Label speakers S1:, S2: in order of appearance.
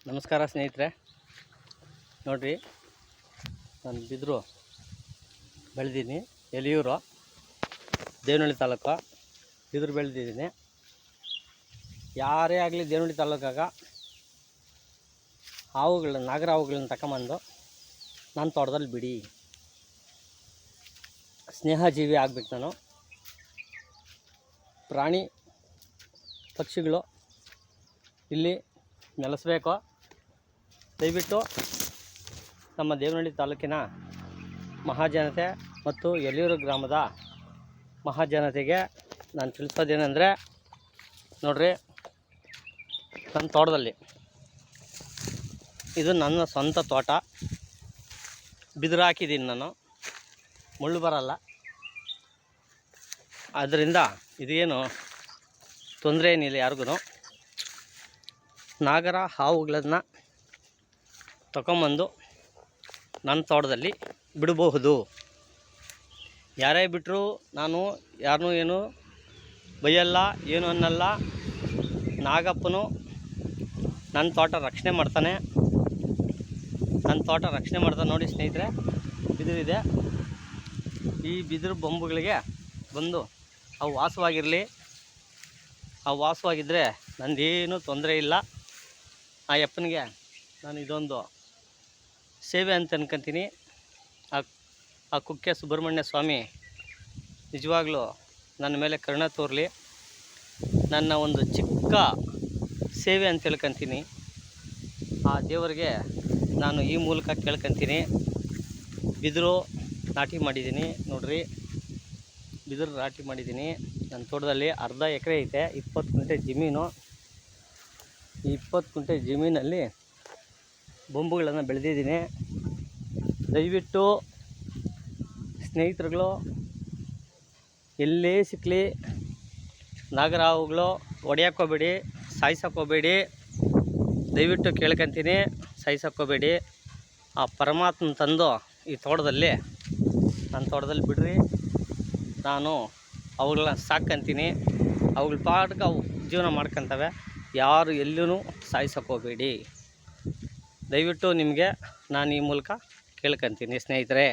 S1: ನಮಸ್ಕಾರ ಸ್ನೇಹಿತರೆ, ನೋಡಿರಿ ನಾನು ಬಿದಿರು ಬೆಳೆದಿದ್ದೀನಿ. ಎಲಿಯೂರು ದೇವನಹಳ್ಳಿ ತಾಲೂಕು ಬಿದಿರು ಬೆಳೆದಿದ್ದೀನಿ. ಯಾರೇ ಆಗಲಿ ದೇವನಹಳ್ಳಿ ತಾಲೂಕಾಗ ನಾಗರ ಹಾವುಗಳನ್ನ ತಗೊಂಬಂದು ನನ್ನ ತೋಟದಲ್ಲಿ ಬಿಡಿ. ಸ್ನೇಹಜೀವಿ ಆಗಬೇಕು. ನಾನು ಪ್ರಾಣಿ ಪಕ್ಷಿಗಳು ಇಲ್ಲಿ ನೆಲೆಸಬೇಕು. ದಯವಿಟ್ಟು ನಮ್ಮ ದೇವನಹಳ್ಳಿ ತಾಲೂಕಿನ ಮಹಾಜನತೆ ಮತ್ತು ಎಲಿಯೂರು ಗ್ರಾಮದ ಮಹಾಜನತೆಗೆ ನಾನು ತಿಳಿಸೋದೇನೆಂದರೆ, ನೋಡ್ರಿ, ನನ್ನ ತೋಟದಲ್ಲಿ ಇದು ನನ್ನ ಸ್ವಂತ ತೋಟ. ಬಿದಿರು ಹಾಕಿದ್ದೀನಿ ನಾನು, ಮುಳ್ಳು ಬರಲ್ಲ. ಆದ್ದರಿಂದ ಇದೇನು ತೊಂದರೆ ಏನಿಲ್ಲ ಯಾರಿಗೂ. ನಾಗರ ಹಾವುಗಳನ್ನು ತಗೊಂಬಂದು ನನ್ನ ತೋಟದಲ್ಲಿ ಬಿಡಬಹುದು. ಯಾರೇ ಬಿಟ್ಟರು ನಾನು ಯಾರನ್ನೂ ಏನು ಬೈಯಲ್ಲ, ಏನು ಅನ್ನಲ್ಲ. ನಾಗಪ್ಪನು ನನ್ನ ತೋಟ ರಕ್ಷಣೆ ಮಾಡ್ತಾನೆ. ನನ್ನ ತೋಟ ರಕ್ಷಣೆ ಮಾಡ್ತಾನೆ. ನೋಡಿ ಸ್ನೇಹಿತರೆ, ಬಿದಿರಿದೆ. ಈ ಬಿದಿರು ಬೊಂಬುಗಳಿಗೆ ಬಂದು ಅವು ವಾಸವಾಗಿರಲಿ. ಅವು ವಾಸವಾಗಿದ್ದರೆ ನಂದೇನು ತೊಂದರೆ ಇಲ್ಲ. ಆ ಯಪ್ಪನಿಗೆ ನಾನು ಇದೊಂದು ಸೇವೆ ಅಂತ ಅನ್ಕೊಂತೀನಿ. ಆ ಕುಕ್ಕೆ ಸುಬ್ರಹ್ಮಣ್ಯ ಸ್ವಾಮಿ ನಿಜವಾಗ್ಲೂ ನನ್ನ ಮೇಲೆ ಕರುಣೆ ತೋರಲಿ. ನನ್ನ ಒಂದು ಚಿಕ್ಕ ಸೇವೆ ಅಂತ ಹೇಳ್ಕೊತೀನಿ. ಆ ದೇವರಿಗೆ ನಾನು ಈ ಮೂಲಕ ಕೇಳ್ಕೊತೀನಿ. ಬಿದಿರು ನಾಟಿ ಮಾಡಿದ್ದೀನಿ. ನೋಡ್ರಿ, ಬಿದಿರು ನಾಟಿ ಮಾಡಿದ್ದೀನಿ. ನನ್ನ ತೋಟದಲ್ಲಿ ಅರ್ಧ ಎಕರೆ ಐತೆ, 20 ಗುಂಟೆ ಜಮೀನು. ಈ 20 ಗುಂಟೆ ಜಮೀನಲ್ಲಿ ಬೊಂಬುಗಳನ್ನು ಬೆಳೆದಿದ್ದೀನಿ. ದಯವಿಟ್ಟು ಸ್ನೇಹಿತರುಗಳು, ಎಲ್ಲೇ ಸಿಕ್ಕಲಿ ನಾಗರ ಹಾವುಗಳು ಹೊಡೆಯೋಕ್ಕೋಗ್ಬೇಡಿ, ಸಾಯಿಸೋಕ್ಕೋಗ್ಬೇಡಿ. ದಯವಿಟ್ಟು ಕೇಳ್ಕೊತೀನಿ, ಸಾಯಿಸೋಕ್ಕೋಗ್ಬೇಡಿ. ಆ ಪರಮಾತ್ಮನ ತಂದು ಈ ತೋಟದಲ್ಲಿ, ನನ್ನ ತೋಟದಲ್ಲಿ ಬಿಡ್ರಿ. ನಾನು ಅವುಗಳನ್ನ ಸಾಕಂತೀನಿ. ಅವುಗಳ ಪಾಠಕ್ಕೆ ಅವು ಜೀವನ ಮಾಡ್ಕೊತವೆ. ಯಾರು ಎಲ್ಲೂ ಸಾಯಿಸೋಕ್ಕೋಗ್ಬೇಡಿ. ದಯವಿಟ್ಟು ನಿಮಗೆ ನಾನು ಈ ಮೂಲಕ ಕೇಳ್ಕೊತೀನಿ ಸ್ನೇಹಿತರೆ.